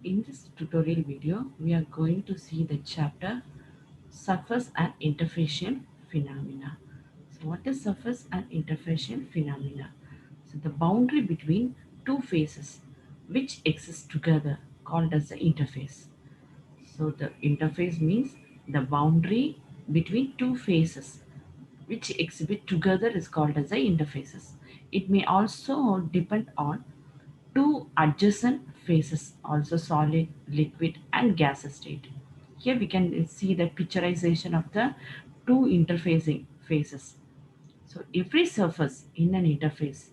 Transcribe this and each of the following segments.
In this tutorial video, we are going to see the chapter Surface and Interfacial Phenomena. So what is surface and interfacial phenomena? So the boundary between two faces which exist together called as the interface. So the interface means the boundary between two faces which exhibit together is called as the interfaces. It may also depend on two adjacent phases, also solid, liquid, and gas state. Here we can see the picturization of the two interfacing phases. So every surface in an interface,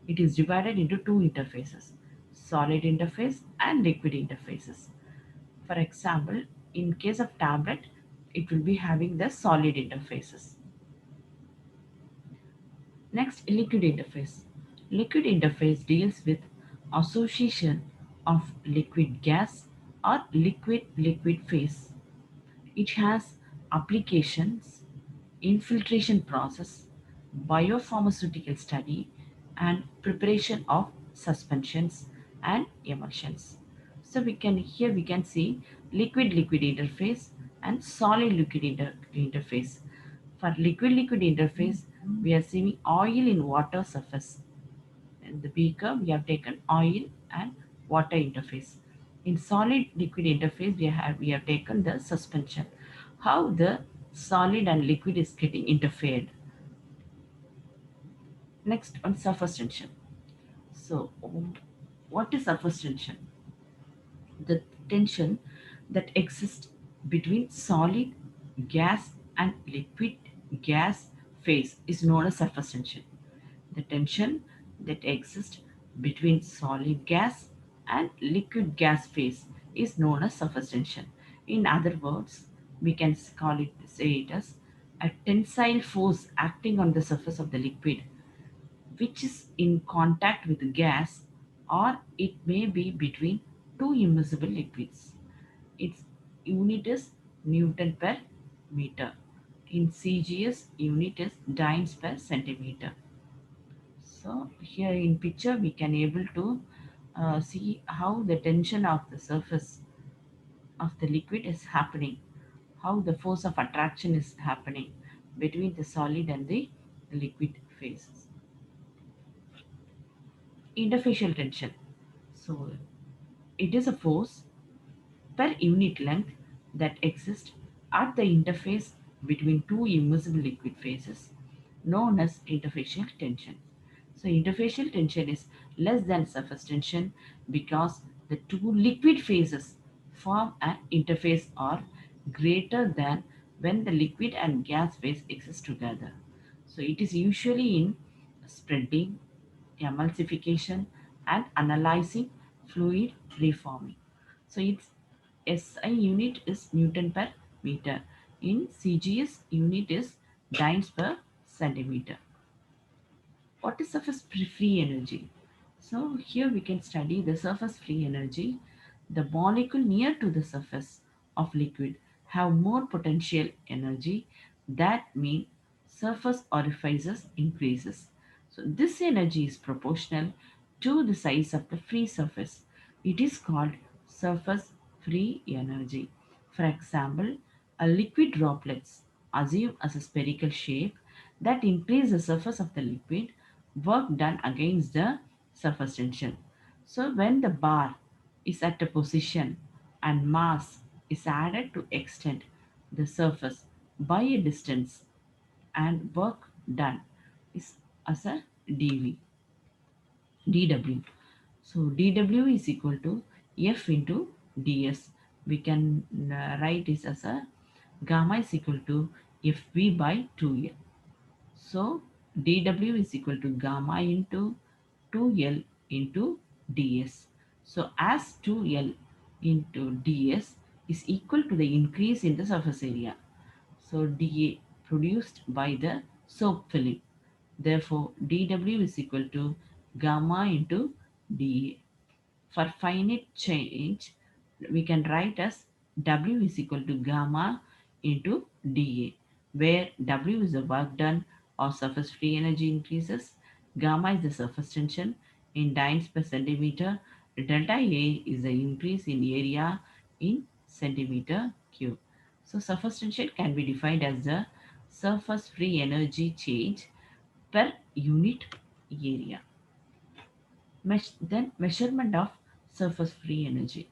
it is divided into two interfaces, solid interface and liquid interfaces. For example, in case of tablet, it will be having the solid interfaces. Next, liquid interface. Liquid interface deals with association of liquid gas or liquid-liquid phase. It has applications, infiltration process, biopharmaceutical study, and preparation of suspensions and emulsions. So we can see liquid-liquid interface and solid-liquid interface. For liquid-liquid interface, we are seeing oil in water surface. In the beaker, we have taken oil and water interface. In solid liquid interface, we have taken the suspension. How the solid and liquid is getting interfered. Next, on surface tension. So, what is surface tension? The tension that exists between solid, gas, and liquid gas phase is known as surface tension. The tension that exists between solid gas and liquid gas phase is known as surface tension. In other words, we can say it as a tensile force acting on the surface of the liquid which is in contact with the gas, or it may be between two immiscible liquids. Its unit is Newton per meter. In CGS, unit is dynes per centimeter. So here in picture we can able to see how the tension of the surface of the liquid is happening, how the force of attraction is happening between the solid and the liquid phases. Interfacial tension. So it is a force per unit length that exists at the interface between two immiscible liquid phases known as interfacial tension. So interfacial tension is less than surface tension because the two liquid phases form an interface or greater than when the liquid and gas phase exist together. So it is usually in spreading, emulsification, and analyzing fluid reforming. So its SI unit is Newton per meter. In CGS unit is dynes per centimeter. What is surface free energy? So here we can study the surface free energy. The molecule near to the surface of liquid have more potential energy. That means surface orifices increases. So this energy is proportional to the size of the free surface. It is called surface free energy. For example, a liquid droplets assume as a spherical shape that increase the surface of the liquid work done against the surface tension. So when the bar is at a position and mass is added to extend the surface by a distance and work done is as a dW. So dW is equal to F into ds. We can write this as a gamma is equal to Fv by 2L. So dW is equal to gamma into 2L into ds. So as 2L into ds is equal to the increase in the surface area. So dA produced by the soap film. Therefore, dW is equal to gamma into dA. For finite change, we can write as W is equal to gamma into dA, where W is the work done or surface free energy increases, gamma is the surface tension in dynes per centimeter, Delta A is the increase in area in centimeter cube. So surface tension can be defined as the surface free energy change per unit area. Then measurement of surface free energy.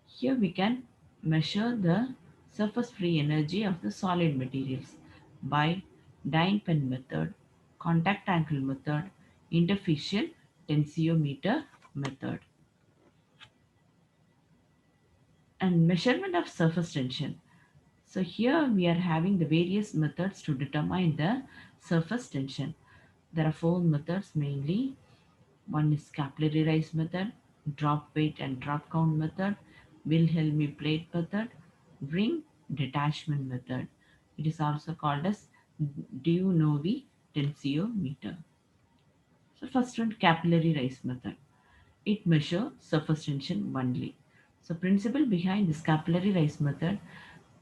Here we can measure the surface free energy of the solid materials by dyne pen method, contact angle method, interfacial tensiometer method. And measurement of surface tension. So here we are having the various methods to determine the surface tension. There are four methods mainly. One is capillary rise method, drop weight and drop count method, Wilhelmy plate method, ring detachment method. It is also called as Dionovi tensiometer. So first one, capillary rise method. It measures surface tension only. So principle behind this capillary rise method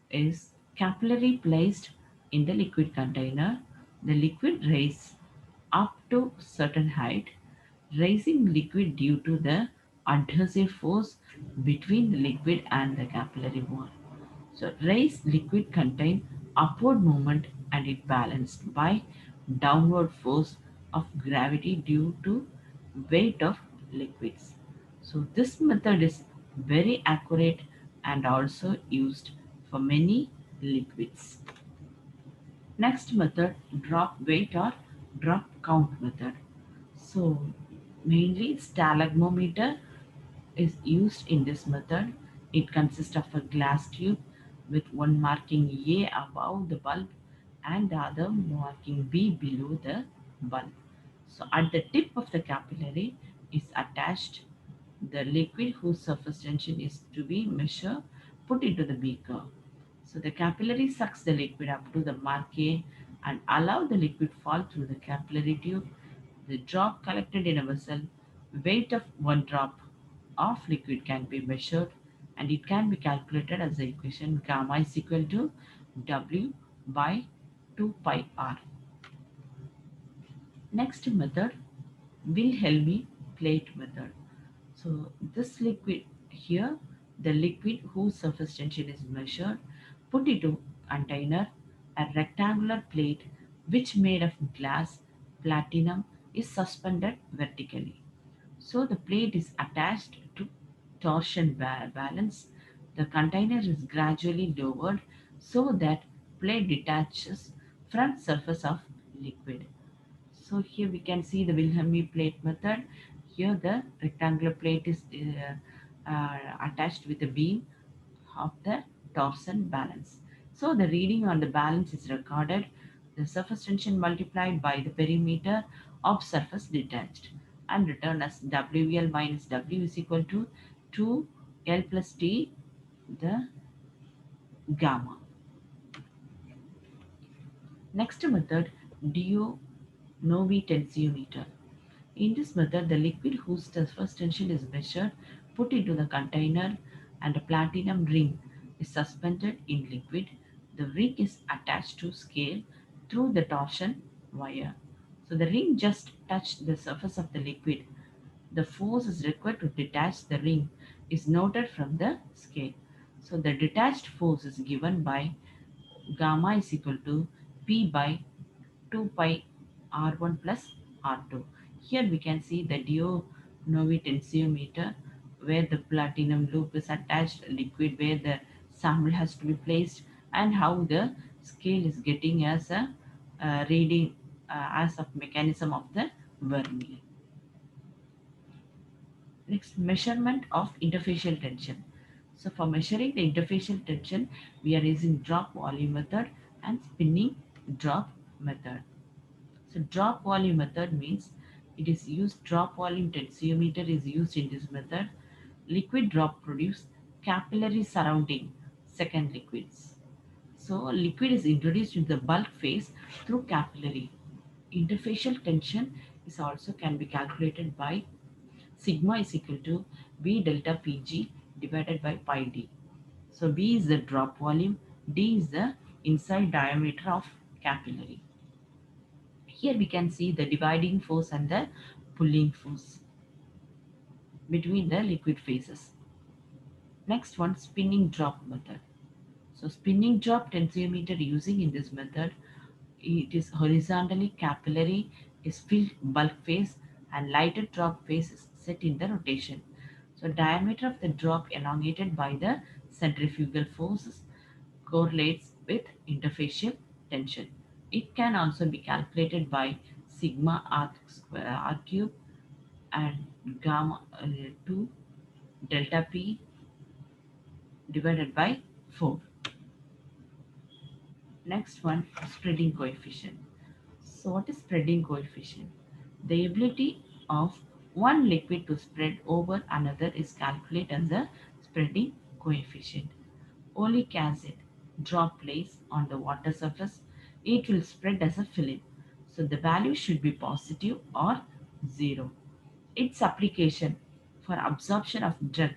is capillary placed in the liquid container. The liquid rise up to certain height, raising liquid due to the adhesive force between the liquid and the capillary wall. So raise liquid contain upward movement and it balanced by downward force of gravity due to weight of liquids. So this method is very accurate and also used for many liquids. Next method, drop weight or drop count method. So mainly stalagmometer is used in this method. It consists of a glass tube with one marking A above the bulb and the other marking B below the bulb. So at the tip of the capillary is attached the liquid whose surface tension is to be measured, put into the beaker. So the capillary sucks the liquid up to the mark A and allow the liquid fall through the capillary tube. The drop collected in a vessel, weight of one drop of liquid can be measured and it can be calculated as the equation gamma is equal to W by 2 pi R. Next method, Wilhelmy plate method. So this liquid here, the liquid whose surface tension is measured, put into container, a rectangular plate which made of glass, platinum is suspended vertically. So the plate is attached to torsion balance. The container is gradually lowered so that plate detaches from surface of liquid. So here we can see the Wilhelmy plate method. Here the rectangular plate is attached with a beam of the torsion balance. So the reading on the balance is recorded. The surface tension multiplied by the perimeter of surface detached and returned as WL minus W is equal to 2L plus T, the gamma. Next method, Dionovi tensiometer. In this method, the liquid whose surface tension is measured, put into the container, and a platinum ring is suspended in liquid. The ring is attached to scale through the torsion wire. So the ring just touched the surface of the liquid. The force is required to detach the ring is noted from the scale. So the detached force is given by gamma is equal to P by 2 pi R1 plus R2. Here we can see the Dionovi tensiometer where the platinum loop is attached, liquid where the sample has to be placed, and how the scale is getting as a reading as a mechanism of the vernier. Next, measurement of interfacial tension. So for measuring the interfacial tension, we are using drop volume method and spinning drop method. So drop volume method means it is used drop volume tensiometer is used in this method. Liquid drop produce capillary surrounding second liquids. So liquid is introduced into the bulk phase through capillary. Interfacial tension is also can be calculated by sigma is equal to V delta Pg divided by pi d. So V is the drop volume, d is the inside diameter of capillary. Here we can see the dividing force and the pulling force. between the liquid phases. Next one, spinning drop method. So spinning drop tensiometer using in this method, it is horizontally capillary is filled bulk phase and lighter drop phase is set in the rotation. So diameter of the drop elongated by the centrifugal forces correlates with interfacial tension. It can also be calculated by sigma r square r cube and gamma 2 delta p divided by 4. Next one, spreading coefficient. So what is spreading coefficient? The ability of one liquid to spread over another is calculated as a spreading coefficient. Oleic acid drop place on the water surface, it will spread as a film. So the value should be positive or 0. Its application for absorption of drug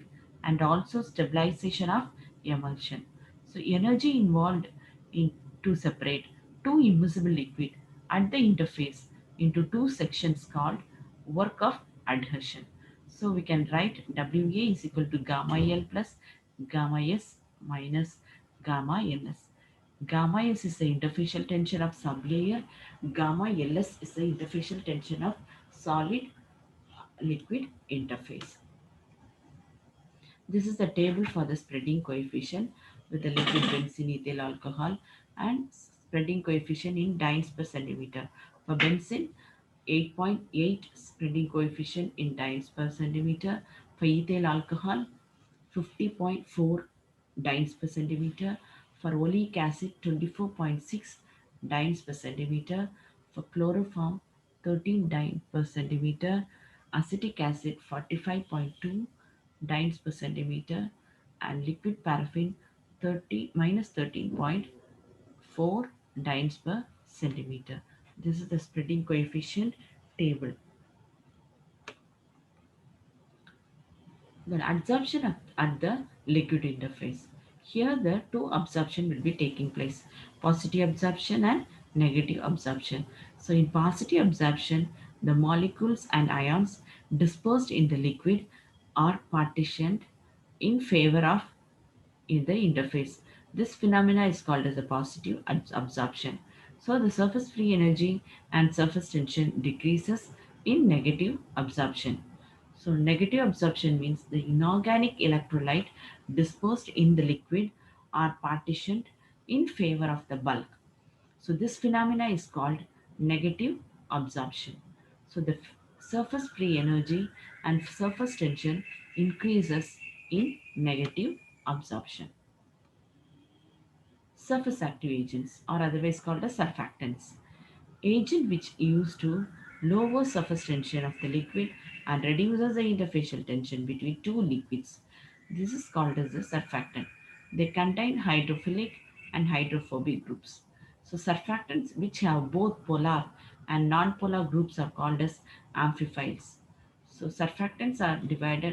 and also stabilization of emulsion. So energy involved in to separate two immiscible liquid at the interface into two sections called work of adhesion. So we can write WA is equal to gamma L plus gamma S minus gamma NS. Gamma S is the interfacial tension of sublayer. Gamma LS is the interfacial tension of solid liquid interface. This is the table for the spreading coefficient with the liquid benzene ethyl alcohol and spreading coefficient in dynes per centimeter. For benzene, 8.8 spreading coefficient in dynes per centimeter. For ethyl alcohol, 50.4 dynes per centimeter. For oleic acid, 24.6 dynes per centimeter. For chloroform, 13 dynes per centimeter. Acetic acid, 45.2 dynes per centimeter. And liquid paraffin, 13.4 dynes per centimeter. This is the spreading coefficient table. Then absorption at the liquid interface. Here the two absorption will be taking place, positive absorption and negative absorption. So in positive absorption, the molecules and ions dispersed in the liquid are partitioned in favor of in the interface. This phenomena is called as a positive absorption. So the surface free energy and surface tension decreases in negative absorption. So negative absorption means the inorganic electrolyte dispersed in the liquid are partitioned in favor of the bulk. So this phenomena is called negative absorption. So the surface free energy and surface tension increases in negative absorption. Surface active agents or otherwise called as surfactants. Agent which used to lower surface tension of the liquid and reduces the interfacial tension between two liquids. This is called as a surfactant. They contain hydrophilic and hydrophobic groups. So surfactants which have both polar and non-polar groups are called as amphiphiles. So surfactants are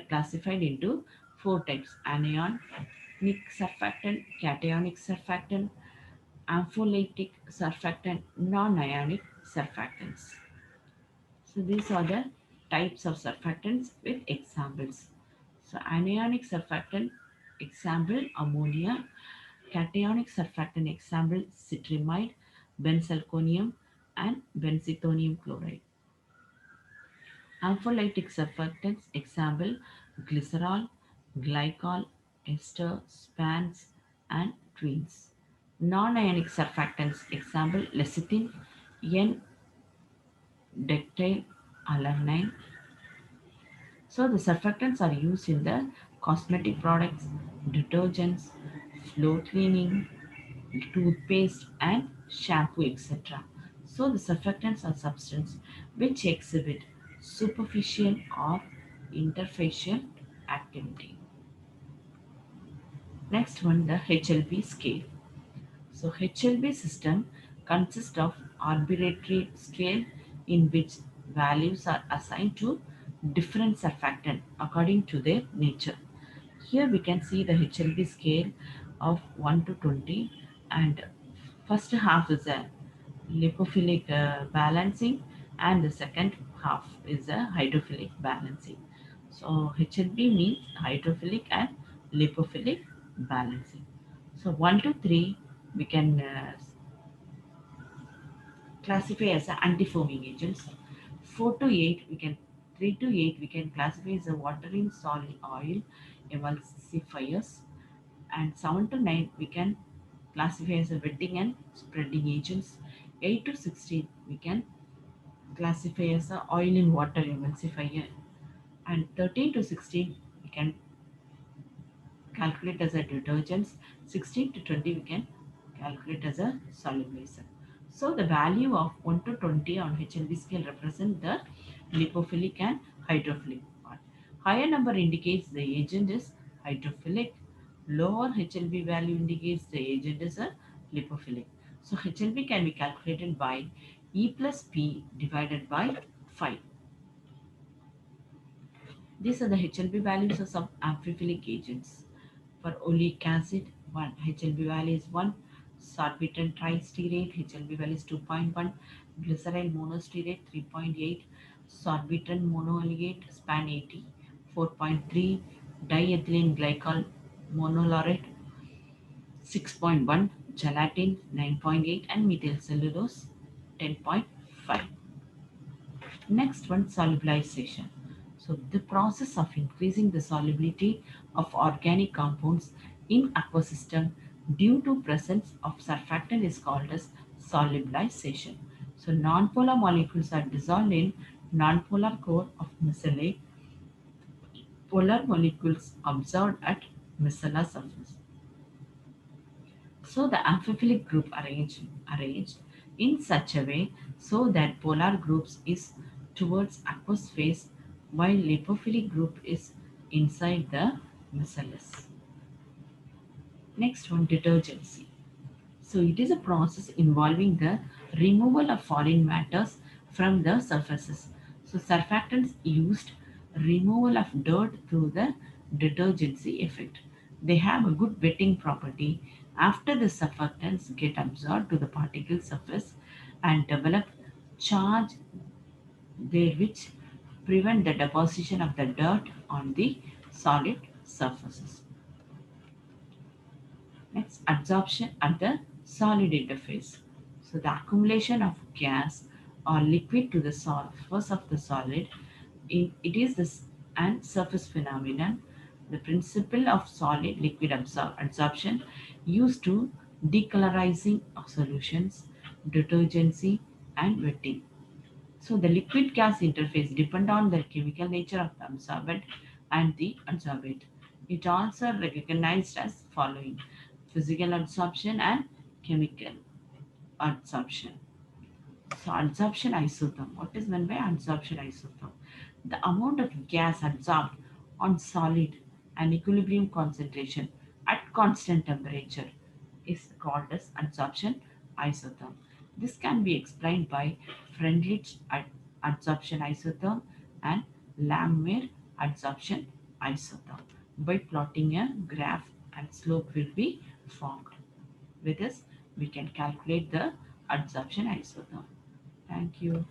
classified into four types: anionic surfactant, cationic surfactant, ampholytic surfactant, non-ionic surfactants. So these are the types of surfactants with examples. So anionic surfactant example ammonia, cationic surfactant example citrimide, benzalkonium and benzethonium chloride. Ampholytic surfactants example glycerol, glycol, ester, spans and twins. Non-ionic surfactants example lecithin, N-dectyl alanine. So the surfactants are used in the cosmetic products, detergents, floor cleaning, toothpaste and shampoo, etc. So the surfactants are substances which exhibit superficial or interfacial activity. Next one, the HLB scale. So HLB system consists of arbitrary scale in which values are assigned to different surfactant according to their nature. Here we can see the HLB scale of 1 to 20, and first half is a lipophilic balancing and the second half is a hydrophilic balancing. So HLB means hydrophilic and lipophilic balancing. So 1 to 3 we can classify as a antifoaming agents. 4 to 8 we can 3 to 8 we can classify as a water in solid oil emulsifiers, and 7 to 9 we can classify as a wetting and spreading agents. 8 to 16 we can classify as a oil in water emulsifier, and 13 to 16 we can calculate as a detergents. 16 to 20 we can calculate as a solubilizer. So the value of 1 to 20 on HLB scale represent the lipophilic and hydrophilic part. Higher number indicates the agent is hydrophilic. Lower HLB value indicates the agent is a lipophilic. So HLB can be calculated by E plus P divided by 5. These are the HLB values of some amphiphilic agents. For oleic acid, 1 HLB value is 1. Sorbitan tristearate, HLB value is 2.1. Glyceryl monostearate, 3.8. Sorbitan monoalligate, SPAN 80, 4.3. Diethylene glycol monolaurate, 6.1. Gelatin, 9.8. And methyl cellulose, 10.5. Next one, solubilization. So the process of increasing the solubility of organic compounds in aqua system due to presence of surfactant is called as solubilization. So nonpolar molecules are dissolved in nonpolar core of micelle, polar molecules observed at micellar surface. So the amphiphilic group arranged in such a way so that polar groups is towards aqueous phase while lipophilic group is inside the micelles. Next one, detergency. So it is a process involving the removal of foreign matters from the surfaces. So surfactants used removal of dirt through the detergency effect. They have a good wetting property after the surfactants get absorbed to the particle surface and develop charge there which prevent the deposition of the dirt on the solid surfaces. Next, absorption at the solid interface. So the accumulation of gas or liquid to the surface of the solid, it is this and surface phenomenon. The principle of solid liquid absorption used to decolorizing of solutions, detergency, and wetting. So the liquid gas interface depend on the chemical nature of the absorbent and the adsorbate. It also recognized as following: physical adsorption and chemical adsorption. So adsorption isotherm. What is meant by adsorption isotherm? The amount of gas adsorbed on solid and equilibrium concentration at constant temperature is called as adsorption isotherm. This can be explained by Freundlich adsorption isotherm and Langmuir adsorption isotherm. By plotting a graph and slope will be formed. With this, we can calculate the adsorption isotherm. Thank you.